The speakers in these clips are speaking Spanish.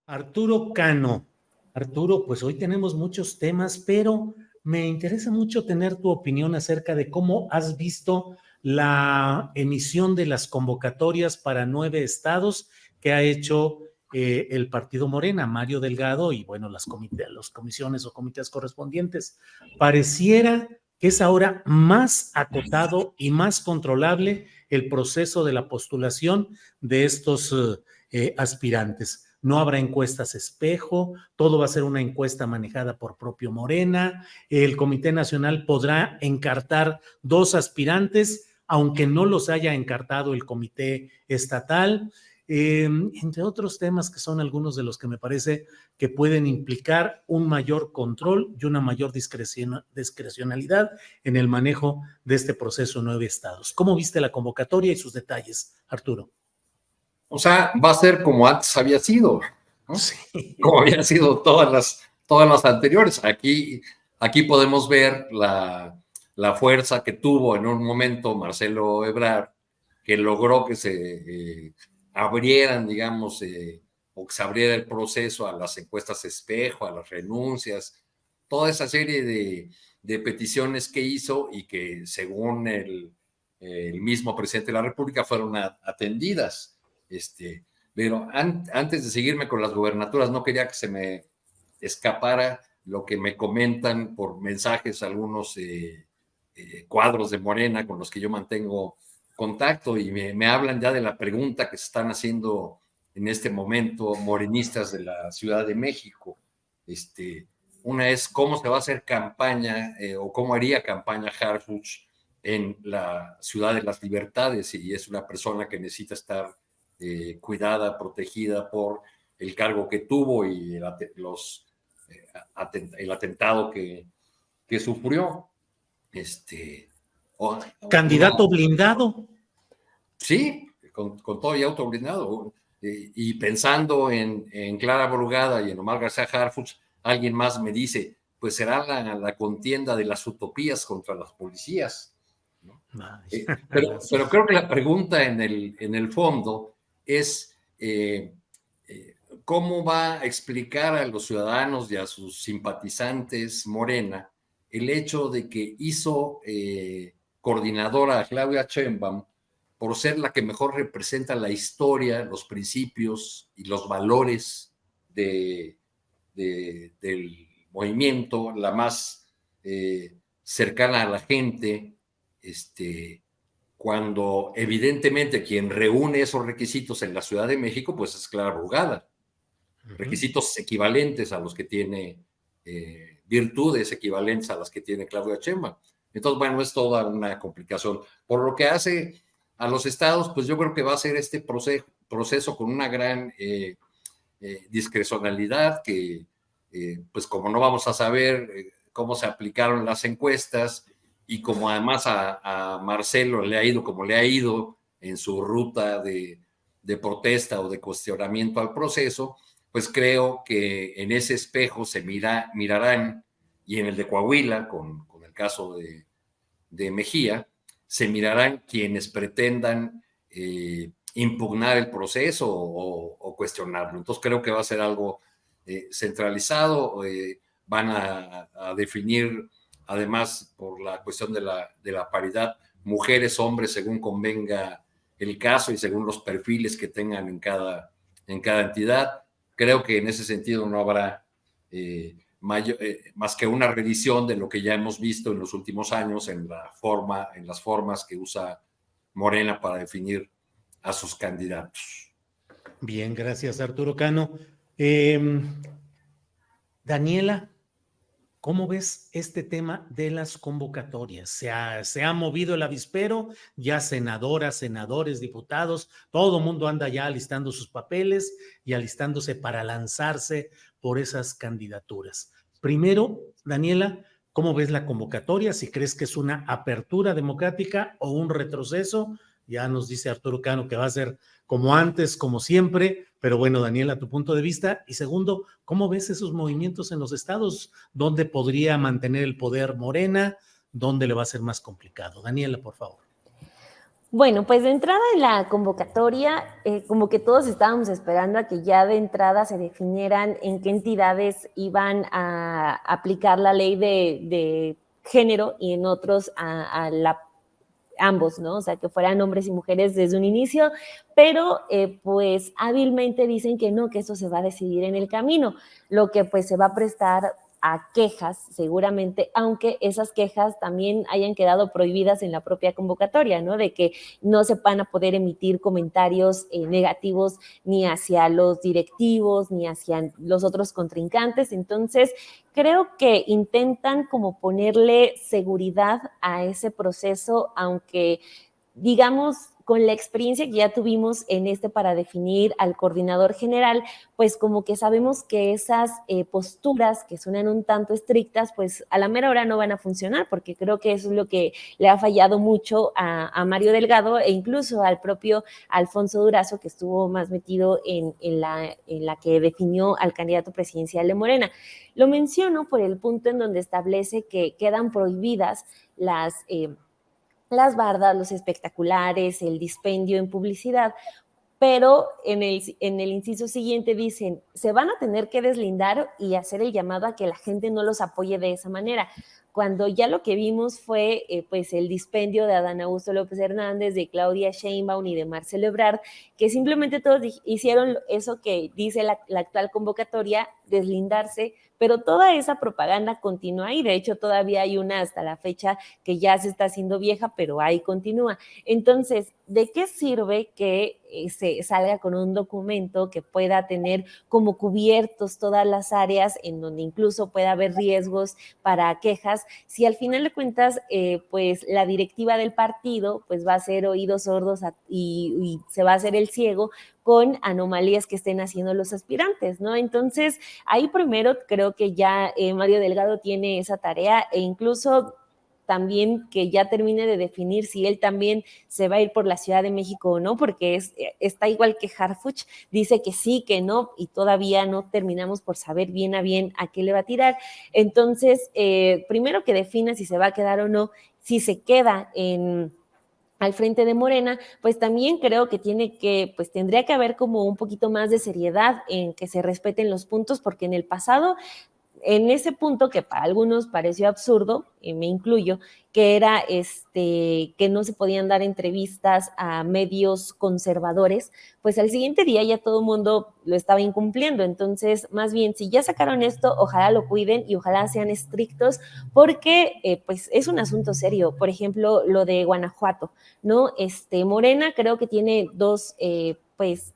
Arturo Cano. Arturo, pues hoy tenemos muchos temas, pero me interesa mucho tener tu opinión acerca de cómo has visto la emisión de las convocatorias para 9 estados que ha hecho el partido Morena, Mario Delgado y bueno, las comisiones o comités correspondientes. Pareciera que es ahora más acotado y más controlable el proceso de la postulación de estos aspirantes. No habrá encuestas espejo, todo va a ser una encuesta manejada por propio Morena. El Comité Nacional podrá encartar 2 aspirantes, aunque no los haya encartado el Comité Estatal. Entre otros temas que son algunos de los que me parece que pueden implicar un mayor control y una mayor discrecionalidad en el manejo de este proceso en 9 estados. ¿Cómo viste la convocatoria y sus detalles, Arturo? O sea, va a ser como antes había sido, ¿no? Sí. Como habían sido todas las anteriores. Aquí podemos ver la fuerza que tuvo en un momento Marcelo Ebrard, que logró que se abrieran, digamos, o que se abriera el proceso a las encuestas espejo, a las renuncias, toda esa serie de peticiones que hizo y que según el mismo presidente de la República fueron atendidas. Pero antes de seguirme con las gubernaturas, no quería que se me escapara lo que me comentan por mensajes algunos cuadros de Morena con los que yo mantengo contacto y me hablan ya de la pregunta que se están haciendo en este momento morenistas de la Ciudad de México. Una es cómo se va a hacer campaña o cómo haría campaña Harfuch en la Ciudad de las Libertades, y es una persona que necesita estar cuidada, protegida por el cargo que tuvo y el atentado que sufrió. ¿Candidato blindado? Sí, con todo y auto blindado. Y pensando en Clara Brugada y en Omar García Harfuch, alguien más me dice, pues será la contienda de las utopías contra las policías, ¿no? Pero creo que la pregunta en el fondo es cómo va a explicar a los ciudadanos y a sus simpatizantes Morena el hecho de que hizo coordinadora a Claudia Sheinbaum por ser la que mejor representa la historia, los principios y los valores del movimiento, la más cercana a la gente, cuando evidentemente quien reúne esos requisitos en la Ciudad de México, pues es Clara Brugada. Requisitos equivalentes a los que tiene, virtudes equivalentes a las que tiene Claudia Sheinbaum. Entonces, bueno, es toda una complicación. Por lo que hace a los estados, pues yo creo que va a ser este proceso con una gran discrecionalidad que, pues como no vamos a saber cómo se aplicaron las encuestas y como además a Marcelo le ha ido como le ha ido en su ruta de protesta o de cuestionamiento al proceso, pues creo que en ese espejo se mirarán, y en el de Coahuila, con el caso de Mejía, se mirarán quienes pretendan impugnar el proceso o cuestionarlo. Entonces creo que va a ser algo centralizado, van a definir, además, por la cuestión de la paridad, mujeres, hombres, según convenga el caso y según los perfiles que tengan en cada entidad. Creo que en ese sentido no habrá más que una revisión de lo que ya hemos visto en los últimos años en las formas que usa Morena para definir a sus candidatos. Bien, gracias, Arturo Cano. Daniela, ¿cómo ves este tema de las convocatorias? Se ha movido el avispero, ya senadoras, senadores, diputados, todo el mundo anda ya alistando sus papeles y alistándose para lanzarse por esas candidaturas. Primero, Daniela, ¿cómo ves la convocatoria? Si crees que es una apertura democrática o un retroceso. Ya nos dice Arturo Cano que va a ser como antes, como siempre, pero bueno, Daniela, tu punto de vista. Y segundo, ¿cómo ves esos movimientos en los estados? ¿Dónde podría mantener el poder Morena? ¿Dónde le va a ser más complicado? Daniela, por favor. Bueno, pues de entrada en la convocatoria, como que todos estábamos esperando a que ya de entrada se definieran en qué entidades iban a aplicar la ley de género y en otros ambos, ¿no? O sea, que fueran hombres y mujeres desde un inicio, pero pues hábilmente dicen que no, que eso se va a decidir en el camino, lo que pues se va a prestar a quejas seguramente, aunque esas quejas también hayan quedado prohibidas en la propia convocatoria, ¿no? De que no se van a poder emitir comentarios negativos ni hacia los directivos ni hacia los otros contrincantes. Entonces, creo que intentan como ponerle seguridad a ese proceso, aunque digamos, con la experiencia que ya tuvimos en para definir al coordinador general, pues como que sabemos que esas posturas que suenan un tanto estrictas, pues a la mera hora no van a funcionar, porque creo que eso es lo que le ha fallado mucho a Mario Delgado e incluso al propio Alfonso Durazo, que estuvo más metido en la que definió al candidato presidencial de Morena. Lo menciono por el punto en donde establece que quedan prohibidas las bardas, los espectaculares, el dispendio en publicidad, pero en el inciso siguiente dicen, se van a tener que deslindar y hacer el llamado a que la gente no los apoye de esa manera, cuando ya lo que vimos fue pues el dispendio de Adán Augusto López Hernández, de Claudia Sheinbaum y de Marcelo Ebrard, que simplemente todos hicieron eso que dice la actual convocatoria, deslindarse, pero toda esa propaganda continúa y de hecho todavía hay una hasta la fecha que ya se está haciendo vieja, pero ahí continúa. Entonces, ¿de qué sirve que se salga con un documento que pueda tener como cubiertos todas las áreas en donde incluso pueda haber riesgos para quejas, si al final de cuentas pues la directiva del partido pues va a ser oídos sordos y se va a hacer el ciego con anomalías que estén haciendo los aspirantes, ¿no? Entonces, ahí primero creo que ya Mario Delgado tiene esa tarea e incluso también que ya termine de definir si él también se va a ir por la Ciudad de México o no, porque está igual que Harfuch, dice que sí, que no, y todavía no terminamos por saber bien a qué le va a tirar. Entonces, primero que defina si se va a quedar o no, si se queda al frente de Morena, pues también creo que pues tendría que haber como un poquito más de seriedad en que se respeten los puntos, porque en el pasado en ese punto que para algunos pareció absurdo, y me incluyo, que era que no se podían dar entrevistas a medios conservadores, pues al siguiente día ya todo el mundo lo estaba incumpliendo. Entonces, más bien, si ya sacaron esto, ojalá lo cuiden y ojalá sean estrictos, porque pues es un asunto serio. Por ejemplo, lo de Guanajuato, ¿no? Morena creo que tiene dos, pues,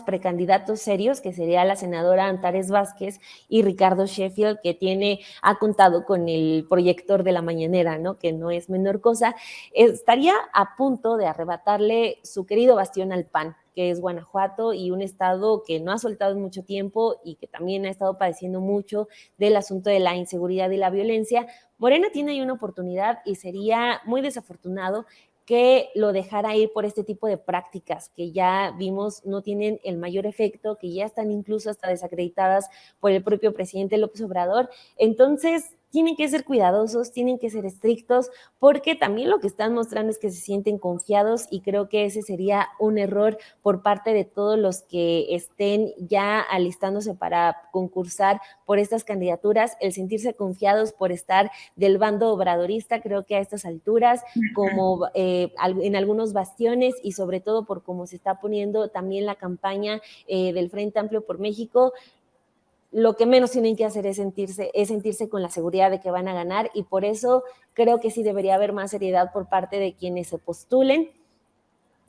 precandidatos serios, que sería la senadora Antares Vázquez y Ricardo Sheffield, que ha contado con el proyector de la mañanera, ¿no? Que no es menor cosa, estaría a punto de arrebatarle su querido bastión al PAN, que es Guanajuato, y un estado que no ha soltado en mucho tiempo y que también ha estado padeciendo mucho del asunto de la inseguridad y la violencia. Morena tiene ahí una oportunidad y sería muy desafortunado que lo dejara ir por este tipo de prácticas que ya vimos no tienen el mayor efecto, que ya están incluso hasta desacreditadas por el propio presidente López Obrador. Entonces, tienen que ser cuidadosos, tienen que ser estrictos, porque también lo que están mostrando es que se sienten confiados y creo que ese sería un error por parte de todos los que estén ya alistándose para concursar por estas candidaturas, el sentirse confiados por estar del bando obradorista, creo que a estas alturas, como en algunos bastiones y sobre todo por cómo se está poniendo también la campaña del Frente Amplio por México, lo que menos tienen que hacer es sentirse con la seguridad de que van a ganar, y por eso creo que sí debería haber más seriedad por parte de quienes se postulen,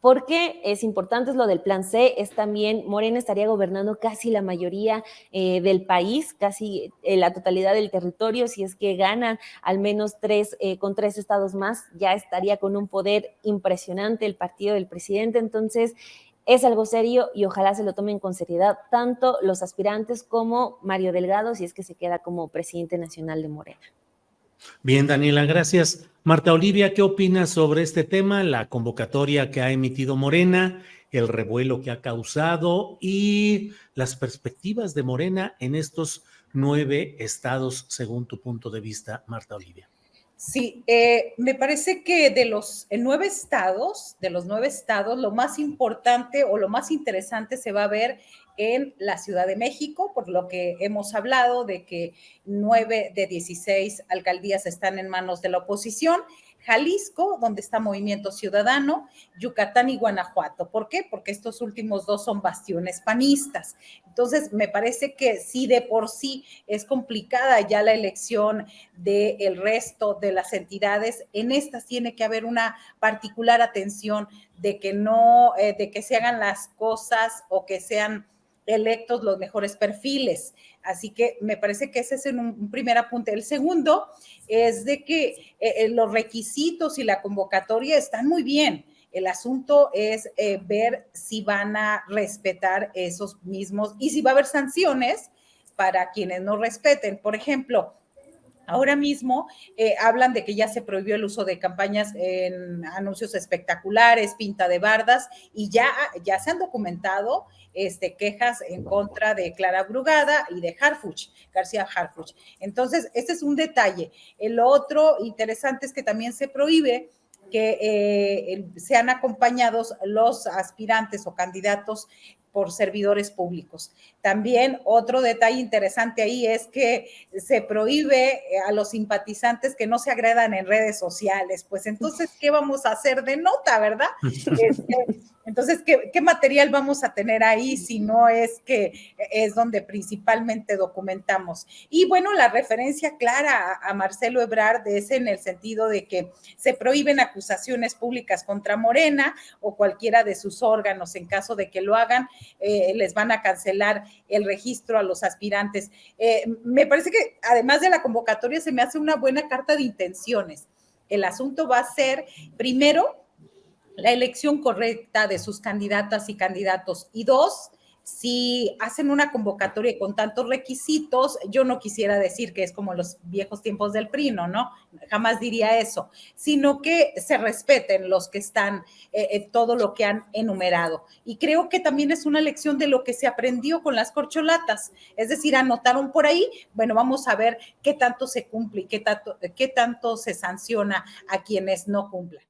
porque es importante, es lo del plan C, es también, Morena estaría gobernando casi la mayoría del país, casi la totalidad del territorio, si es que ganan al menos con 3 estados más, ya estaría con un poder impresionante el partido del presidente. Entonces es algo serio y ojalá se lo tomen con seriedad tanto los aspirantes como Mario Delgado, si es que se queda como presidente nacional de Morena. Bien, Daniela, gracias. Marta Olivia, ¿qué opinas sobre este tema, la convocatoria que ha emitido Morena, el revuelo que ha causado y las perspectivas de Morena en estos 9 estados, según tu punto de vista, Marta Olivia? Sí, me parece que de los 9 estados, lo más importante o lo más interesante se va a ver en la Ciudad de México, por lo que hemos hablado de que 9 de 16 alcaldías están en manos de la oposición. Jalisco, donde está Movimiento Ciudadano, Yucatán y Guanajuato. ¿Por qué? Porque estos últimos dos son bastiones panistas. Entonces, me parece que sí, de por sí es complicada ya la elección del resto de las entidades. En estas tiene que haber una particular atención de que no, de que se hagan las cosas o que sean electos los mejores perfiles. Así que me parece que ese es un primer apunte. El segundo es de que los requisitos y la convocatoria están muy bien. El asunto es ver si van a respetar esos mismos y si va a haber sanciones para quienes no respeten. Por ejemplo, ahora mismo hablan de que ya se prohibió el uso de campañas en anuncios espectaculares, pinta de bardas, y ya se han documentado quejas en contra de Clara Brugada y de García Harfuch. Entonces, este es un detalle. El otro interesante es que también se prohíbe que sean acompañados los aspirantes o candidatos por servidores públicos. También otro detalle interesante ahí es que se prohíbe a los simpatizantes que no se agredan en redes sociales. Pues entonces, ¿qué vamos a hacer de nota, verdad? Entonces, ¿qué material vamos a tener ahí si no es que es donde principalmente documentamos? Y bueno, la referencia clara a Marcelo Ebrard es en el sentido de que se prohíben acusaciones públicas contra Morena o cualquiera de sus órganos. En caso de que lo hagan, les van a cancelar el registro a los aspirantes. Me parece que además de la convocatoria se me hace una buena carta de intenciones. El asunto va a ser, primero, la elección correcta de sus candidatas y candidatos. Y dos, si hacen una convocatoria con tantos requisitos, yo no quisiera decir que es como los viejos tiempos del PRI, ¿no? Jamás diría eso, sino que se respeten los que están, todo lo que han enumerado. Y creo que también es una lección de lo que se aprendió con las corcholatas, es decir, anotaron por ahí, bueno, vamos a ver qué tanto se cumple y qué tanto se sanciona a quienes no cumplan.